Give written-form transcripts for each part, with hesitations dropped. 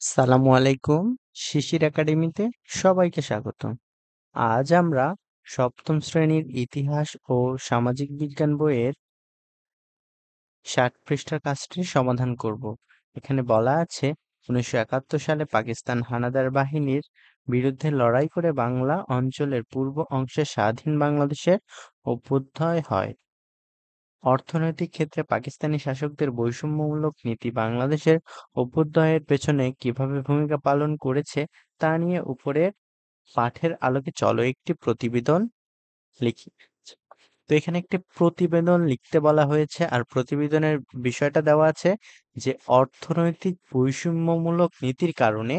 সালামু আলাইকুম। শিশির একাডেমিতে সবাইকে স্বাগত। আজ আমরা সপ্তম শ্রেণীর ইতিহাস ও সামাজিক বিজ্ঞান বইয়ের ৬০ পৃষ্ঠার কাজটির সমাধান করব। এখানে বলা আছে ১৯৭১ সালে পাকিস্তান হানাদার বাহিনীর বিরুদ্ধে লড়াই করে বাংলা অঞ্চলের পূর্ব অংশে স্বাধীন বাংলাদেশের অভ্যুদয় হয়। অর্থনৈতিক ক্ষেত্রে পাকিস্তানি শাসকদের বৈষম্যমূলক নীতি বাংলাদেশের অভ্যুদয়ের পেছনে কিভাবে ভূমিকা পালন করেছে তা নিয়ে উপরের পাঠের আলোকে চলো একটি প্রতিবেদন লিখি। তো এখানে একটি প্রতিবেদন লিখতে বলা হয়েছে আর প্রতিবেদনের বিষয়টা দেওয়া আছে যে অর্থনৈতিক বৈষম্যমূলক নীতির কারণে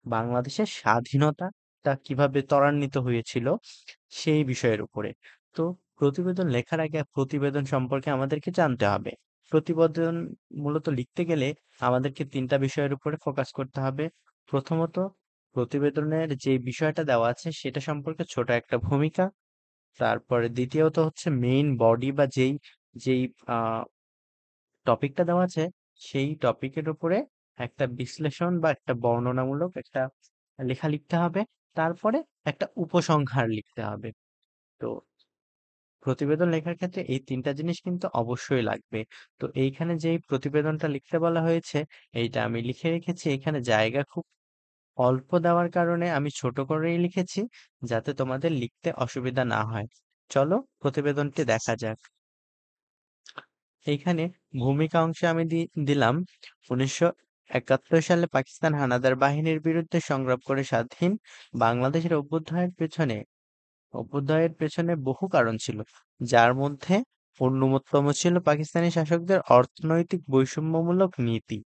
বাংলাদেশের স্বাধীনতাটা কিভাবে ত্বরান্বিত হয়েছিল সেই বিষয়ের উপরে। তো প্রতিবেদন লেখার আগে প্রতিবেদন সম্পর্কে আমাদেরকে জানতে হবে। প্রতিবেদন মূলত লিখতে গেলে আমাদেরকে ৩টা বিষয়ের উপরে ফোকাস করতে হবে। প্রথমত প্রতিবেদনের যে বিষয়টা দেওয়া আছে সেটা সম্পর্কে ছোট একটা ভূমিকা। তারপরে দ্বিতীয়ত হচ্ছে মেইন বডি বা যেই টপিকটা দেওয়া আছে সেই টপিকের উপরে একটা বিশ্লেষণ বা একটা বর্ণনামূলক একটা লেখা লিখতে হবে। তারপরে একটা উপসংহার লিখতে হবে। তো প্রতিবেদন লেখার ক্ষেত্রে এই ৩টা জিনিস কিন্তু অবশ্যই লাগবে। তো এইখানে যেই প্রতিবেদনটা লিখতে বলা হয়েছে এইটা আমি লিখে রেখেছি। এখানে জায়গা খুব অল্প দেওয়ার কারণে আমি ছোট করেই লিখেছি যাতে তোমাদের লিখতে অসুবিধা না হয়। চলো প্রতিবেদনটি দেখা যাক। এইখানে ভূমিকা অংশে আমি দিলাম ১৯৭১ সালে পাকিস্তান হানাদার বাহিনীর বিরুদ্ধে সংগ্রাম করে স্বাধীন বাংলাদেশের অভ্যুদয়ের পেছনে বহু কারণ ছিল, যার মধ্যে অন্যতম ছিল পাকিস্তানি শাসকদের অর্থনৈতিক বৈষম্যমূলক নীতি।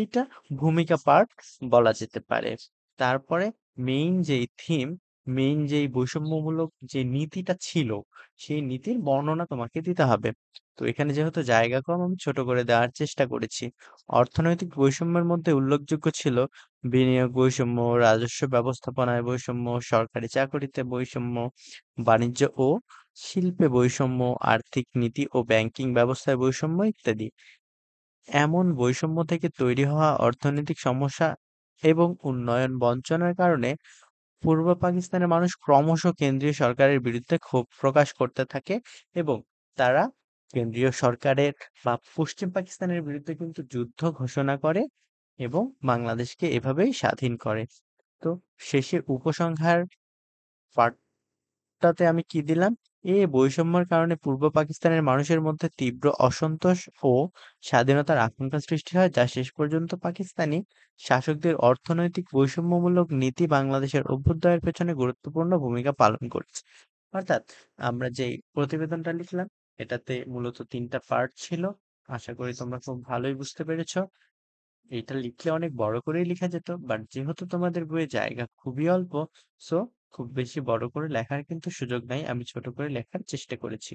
এইটা ভূমিকা পার্ট বলা যেতে পারে। তারপরে মেইন যেই থিম, মেইন যেই বৈষম্যমূলক যে নীতিটা ছিল সেই নীতির বর্ণনা তোমাকে দিতে হবে। তো এখানে যেহেতু জায়গা কম আমি ছোট করে দেওয়ার চেষ্টা করেছি। অর্থনৈতিক বৈষম্যের মধ্যে উল্লেখযোগ্য ছিল বিনিয়োগ বৈষম্য, রাজস্ব ব্যবস্থাপনায় বৈষম্য, সরকারি চাকরিতে বৈষম্য, বাণিজ্য ও শিল্পে বৈষম্য, আর্থিক নীতি ও ব্যাংকিং ব্যবস্থায় বৈষম্য ইত্যাদি। এমন বৈষম্য থেকে তৈরি হওয়া অর্থনৈতিক সমস্যা এবং উন্নয়ন বঞ্চনার কারণে পূর্ব পাকিস্তানের মানুষ ক্রমশ কেন্দ্রীয় সরকারের বিরুদ্ধে ক্ষোভ প্রকাশ করতে থাকে এবং তারা কেন্দ্রীয় সরকারের বা পশ্চিম পাকিস্তানের বিরুদ্ধে কিন্তু যুদ্ধ ঘোষণা করে এবং বাংলাদেশকে এভাবেই স্বাধীন করে। তো শেষে উপসংহার পার্টটাতে আমি কি দিলাম? বৈষম্যের কারণে পূর্ব পাকিস্তানের মানুষের মধ্যে তীব্র অসন্তোষ ও স্বাধীনতার আকাঙ্ক্ষা সৃষ্টি হয়, যা শেষ পর্যন্ত পাকিস্তানি শাসকদের অর্থনৈতিক বৈষম্যমূলক নীতি বাংলাদেশের অভ্যুদয়ের পেছনে গুরুত্বপূর্ণ ভূমিকা পালন করেছে। অর্থাৎ আমরা যেই প্রতিবেদনটা লিখলাম এটাতে মূলত ৩টা পার্ট ছিল। আশা করি তোমরা খুব ভালোই বুঝতে পেরেছো। এটা লিখলে অনেক বড় করেই লেখা যেত, বাট যেহেতু তোমাদের বইয়ে জায়গা খুবই অল্প, সো খুব বেশি বড় করে লেখার কিন্তু সুযোগ নাই। আমি ছোট করে লেখার চেষ্টা করেছি।